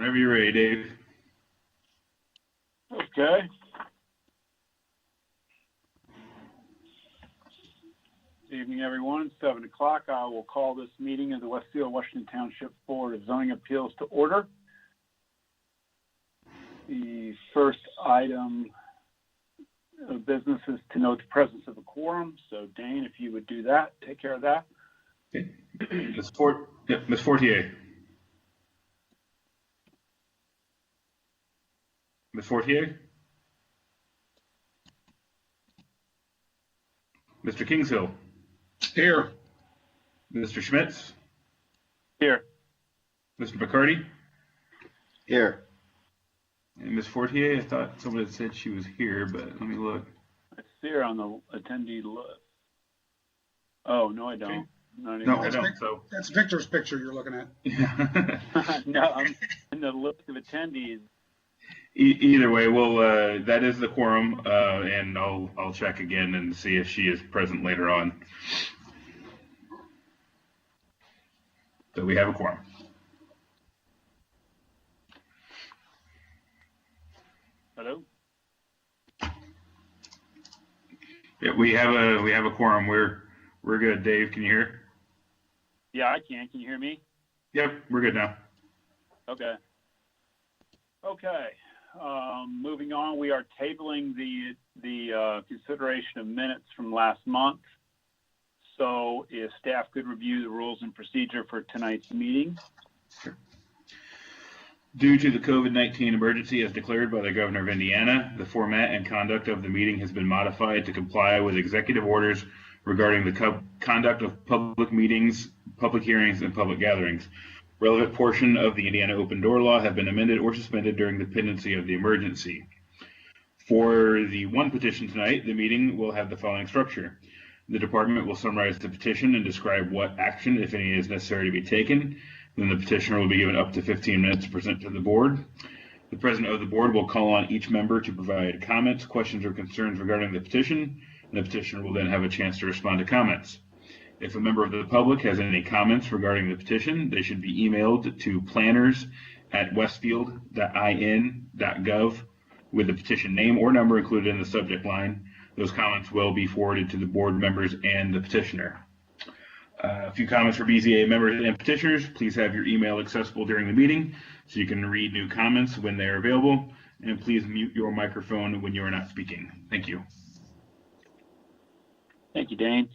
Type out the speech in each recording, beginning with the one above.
Whenever you're ready, Dave. Okay. Good evening, everyone. 7 o'clock. I will call this meeting of the Westfield, Washington Township Board of Zoning Appeals to order. The first item of business is to note the presence of a quorum. So, Dane, if you would do that, take care of that. Okay. Ms. Fortier. Ms. Fortier? Mr. Kingshill? Here. Mr. Schmitz? Here. Mr. McCarty? Here. And Ms. Fortier, I thought someone had said she was here, but let me look. I see her on the attendee list. Oh, no, I don't. Okay. Not No, anymore. I don't. So. That's Victor's picture you're looking at. No, I'm in the list of attendees. Either way, well, that is the quorum, and I'll check again and see if she is present later on. So we have a quorum. Hello? Yeah, we have a quorum. We're good. Dave, can you hear? Yeah, I can. Can you hear me? Yep, we're good now. Okay. Okay. Moving on, we are tabling the consideration of minutes from last month. So if staff could review the rules and procedure for tonight's meeting. Sure. Due to the COVID-19 emergency as declared by the Governor of Indiana, the format and conduct of the meeting has been modified to comply with executive orders regarding the conduct of public meetings, public hearings, and public gatherings. Relevant portion of the Indiana open door law have been amended or suspended during the pendency of the emergency. For the one petition tonight, the meeting will have the following structure. The department will summarize the petition and describe what action, if any, is necessary to be taken. Then the petitioner will be given up to 15 minutes to present to the board. The president of the board will call on each member to provide comments, questions, or concerns regarding the petition, and the petitioner will then have a chance to respond to comments. If a member of the public has any comments regarding the petition, they should be emailed to planners@westfield.in.gov with the petition name or number included in the subject line. Those comments will be forwarded to the board members and the petitioner. A few comments for BZA members and petitioners. Please have your email accessible during the meeting so you can read new comments when they are available. And please mute your microphone when you are not speaking. Thank you. Thank you, Dane.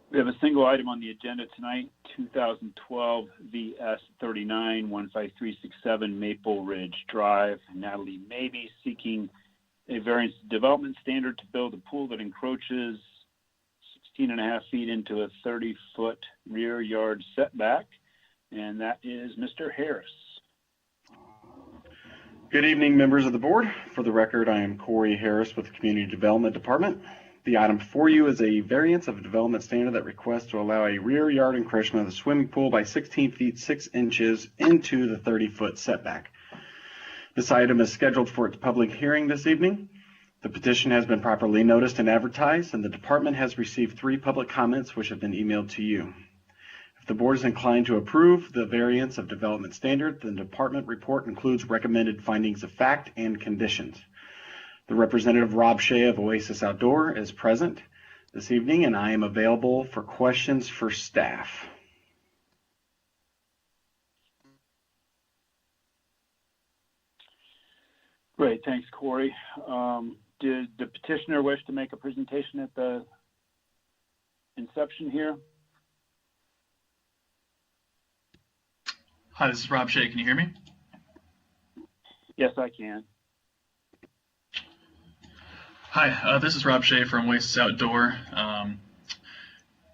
We have a single item on the agenda tonight, 2012 VS 39-15367 Maple Ridge Drive. Natalie Mabey seeking a variance development standard to build a pool that encroaches 16.5 feet into a 30-foot rear yard setback. And that is Mr. Harris. Good evening, members of the board. For the record, I am Corey Harris with the Community Development Department. The item for you is a variance of a development standard that requests to allow a rear yard encroachment of the swimming pool by 16 feet 6 inches into the 30-foot setback. This item is scheduled for its public hearing this evening. The petition has been properly noticed and advertised, and the department has received 3 public comments which have been emailed to you. If the board is inclined to approve the variance of development standard, the department report includes recommended findings of fact and conditions. The representative Rob Shea of Oasis Outdoor is present this evening, and I am available for questions for staff. Great, thanks, Corey. Did the petitioner wish to make a presentation at the inception here? Hi, this is Rob Shea. Can you hear me? Yes, I can. Hi, this is Rob Shea from Oasis Outdoor.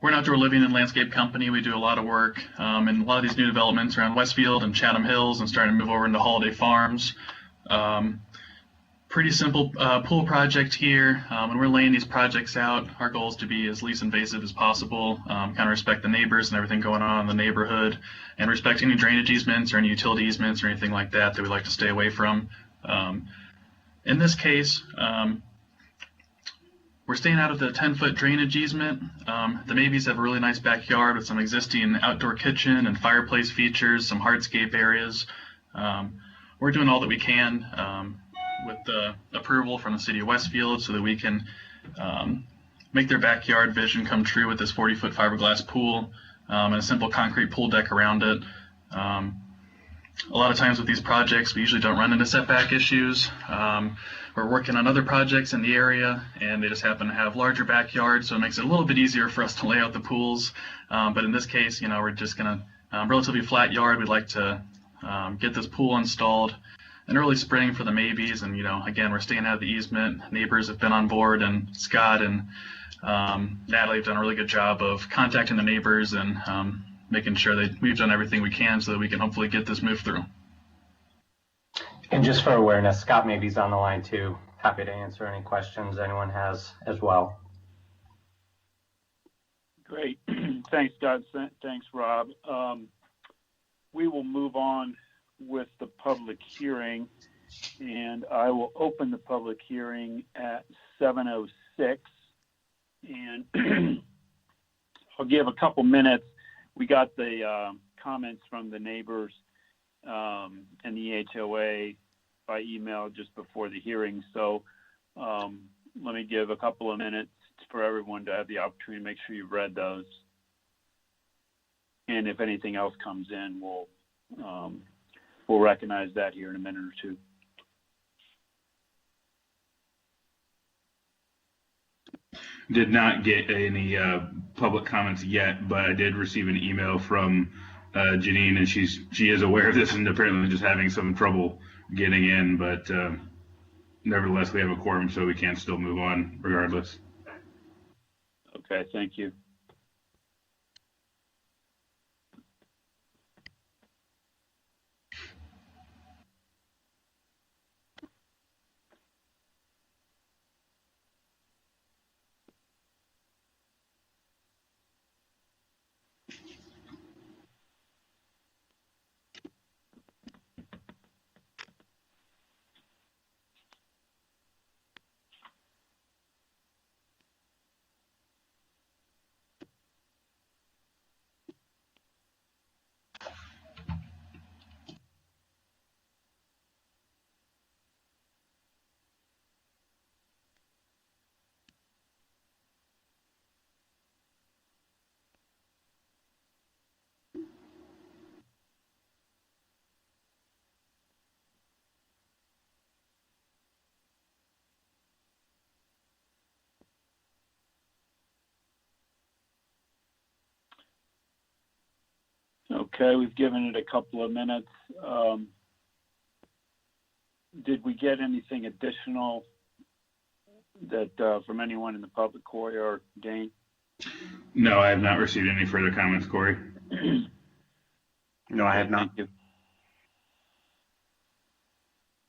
We're an outdoor living and landscape company. We do a lot of work in a lot of these new developments around Westfield and Chatham Hills and starting to move over into Holiday Farms. Pretty simple pool project here. When we're laying these projects out, our goal is to be as least invasive as possible, kind of respect the neighbors and everything going on in the neighborhood, and respect any drainage easements or any utility easements or anything like that that we like to stay away from. In this case, we're staying out of the 10-foot drainage easement. The Maybes have a really nice backyard with some existing outdoor kitchen and fireplace features, some hardscape areas. we're doing all that we can with the approval from the city of Westfield so that we can make their backyard vision come true with this 40-foot fiberglass pool and a simple concrete pool deck around it. A lot of times with these projects, we usually don't run into setback issues. We're working on other projects in the area, and they just happen to have larger backyards, so it makes it a little bit easier for us to lay out the pools. But in this case, we're just going to relatively flat yard. We'd like to get this pool installed in early spring for the maybes, and again, we're staying out of the easement. Neighbors have been on board, and Scott and Natalie have done a really good job of contacting the neighbors and making sure that we've done everything we can so that we can hopefully get this moved through. And just for awareness, Scott maybe's on the line too. Happy to answer any questions anyone has as well. Great. Thanks, Scott. Thanks, Rob. We will move on with the public hearing, and I will open the public hearing at 7:06. And I'll give a couple minutes. We got the comments from the neighbors and the HOA by email just before the hearing. So let me give a couple of minutes for everyone to have the opportunity to make sure you've read those. And if anything else comes in, we'll recognize that here in a minute or two. Did not get any public comments yet, but I did receive an email from Janine, and she is aware of this and apparently just having some trouble getting in, but nevertheless, we have a quorum, so we can still move on regardless. Okay, thank you. Okay, we've given it a couple of minutes. Did we get anything additional that from anyone in the public, Corey or Dane? No, I have not received any further comments, Corey. No, I have not. Thank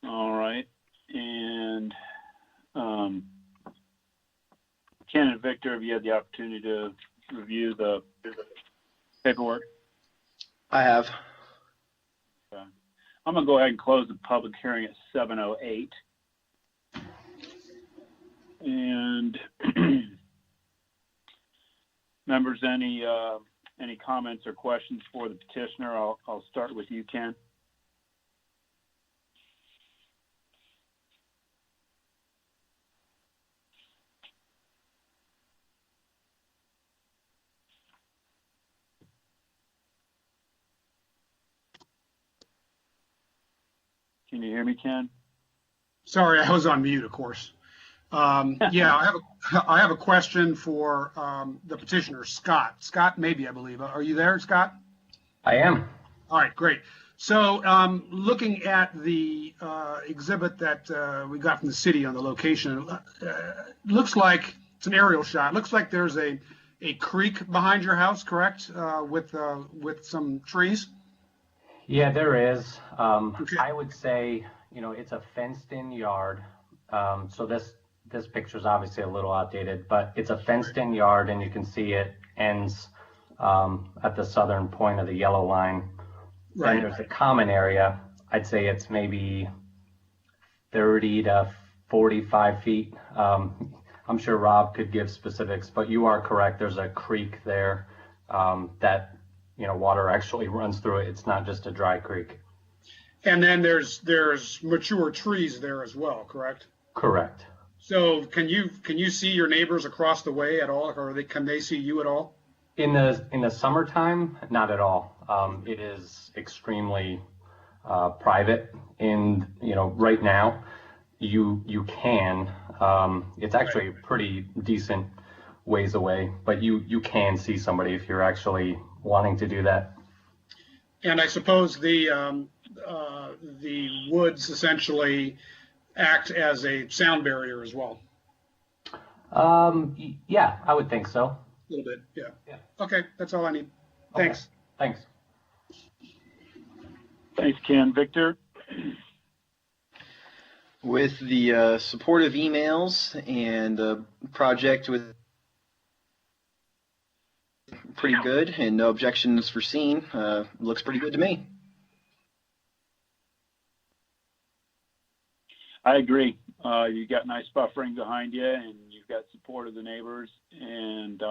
you. All right, and Ken and Victor, have you had the opportunity to review the paperwork? I have. Okay. I'm going to go ahead and close the public hearing at 7:08. And members, any comments or questions for the petitioner? I'll start with you, Ken. Can you hear me, Ken? Sorry, I was on mute, of course. Yeah, I have a question for the petitioner, Scott. Scott, maybe, I believe. Are you there, Scott? I am. All right, great. So looking at the exhibit that we got from the city on the location, looks like it's an aerial shot. Looks like there's a creek behind your house, correct? With some trees? Yeah, there is. Okay. I would say, it's a fenced-in yard. So this picture is obviously a little outdated, but it's a fenced-in yard, and you can see it ends at the southern point of the yellow line. Right. And there's a common area. I'd say it's maybe 30 to 45 feet. I'm sure Rob could give specifics, but you are correct. There's a creek there that water actually runs through it. It's not just a dry creek. And then there's mature trees there as well, correct? Correct. So can you see your neighbors across the way at all, or can they see you at all? In the summertime, not at all. It is extremely private. Right now, you can. It's actually a pretty decent ways away, but you can see somebody if you're actually wanting to do that. And I suppose the woods essentially act as a sound barrier as well. Yeah, I would think so. A little bit, yeah. Yeah. Okay, that's all I need. Okay. Thanks. Thanks. Thanks, Ken. Victor? With the supportive emails and the project with pretty good and no objections foreseen, looks pretty good to me. I agree. You got nice buffering behind you, and you've got support of the neighbors, and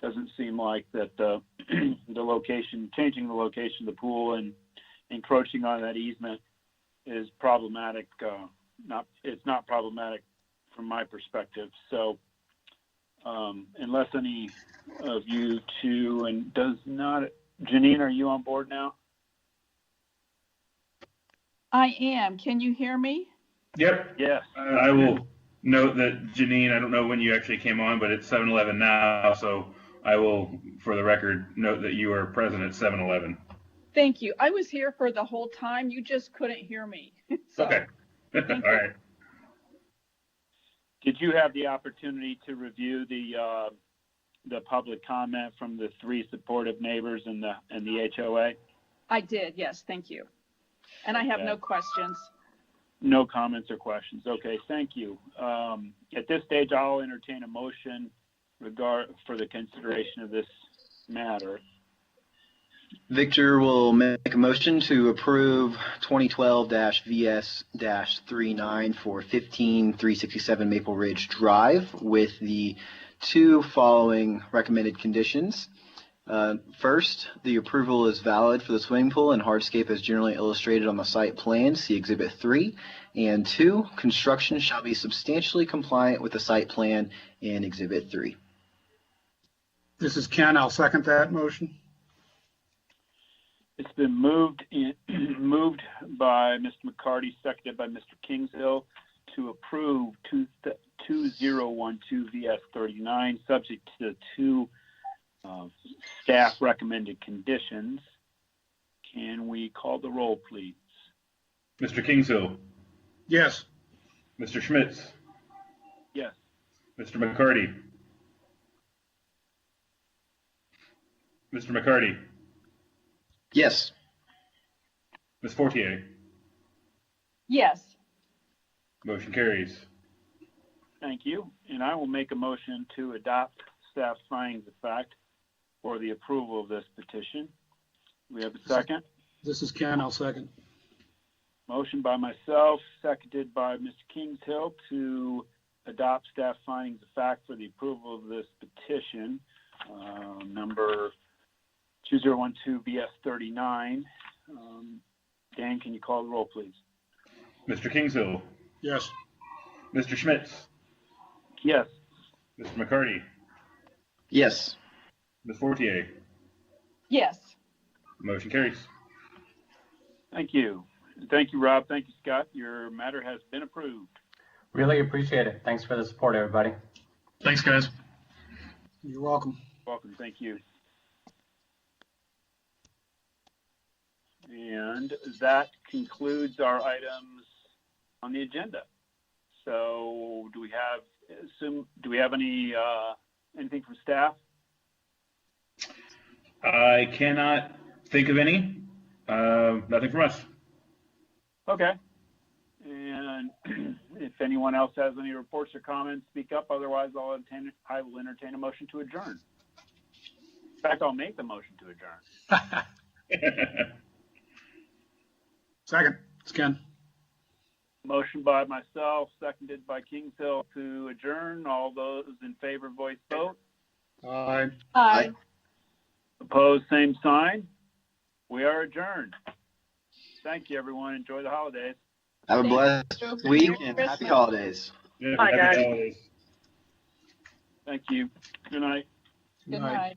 doesn't seem like that the changing the location of the pool and encroaching on that easement is problematic. It's not problematic from my perspective. So unless any of you two, and Janine, are you on board now? I am. Can you hear me? Yep. Yes. I will note that Janine, I don't know when you actually came on, but it's 7:11 now, so I will, for the record, note that you are present at 7:11. Thank you. I was here for the whole time. You just couldn't hear me. So, Okay. All right. Did you have the opportunity to review the public comment from the 3 supportive neighbors and the HOA? I did. Yes. Thank you. And I have no questions. No comments or questions. Okay. Thank you. At this stage, I'll entertain a motion for the consideration of this matter. Victor will make a motion to approve 2012-VS-39 for 15367 Maple Ridge Drive with the 2 following recommended conditions. First, the approval is valid for the swimming pool and hardscape as generally illustrated on the site plan, see Exhibit 3. And 2, construction shall be substantially compliant with the site plan in Exhibit 3. This is Ken. I'll second that motion. It's been moved by Mr. McCarty, seconded by Mr. Kingshill to approve 2012 VS39, subject to the 2 staff recommended conditions. Can we call the roll, please? Mr. Kingshill. Yes. Mr. Schmitz. Yes. Mr. McCarty. Mr. McCarty. Yes. Ms. Fortier. Yes. Motion carries. Thank you. And I will make a motion to adopt staff's findings of fact for the approval of this petition. We have a second. This is Ken. I'll second. Motion by myself, seconded by Mr. Kingshill to adopt staff findings of fact for the approval of this petition, number 2012 VS39. Dan, can you call the roll, please? Mr. Kingshill. Yes. Mr. Schmitz. Yes. Mr. McCarty. Yes. Ms. Fortier. Yes. Motion carries. Thank you. Thank you, Rob. Thank you, Scott. Your matter has been approved. Really appreciate it. Thanks for the support, everybody. Thanks, guys. You're welcome. Welcome. Thank you. And that concludes our items on the agenda. So do we have any anything from staff? I cannot think of any. Nothing from us. Okay. And if anyone else has any reports or comments, speak up. Otherwise, I will entertain a motion to adjourn. In fact, I'll make the motion to adjourn. Second. It's Ken. Motion by myself, seconded by Kingshill to adjourn. All those in favor, voice vote. Aye. Aye. Opposed, same sign. We are adjourned. Thank you, everyone. Enjoy the holidays. Have a Thank blessed you. week Merry and happy Christmas. holidays. Yeah, Bye, happy guys. holidays. Thank you. Good night. Good Right. night.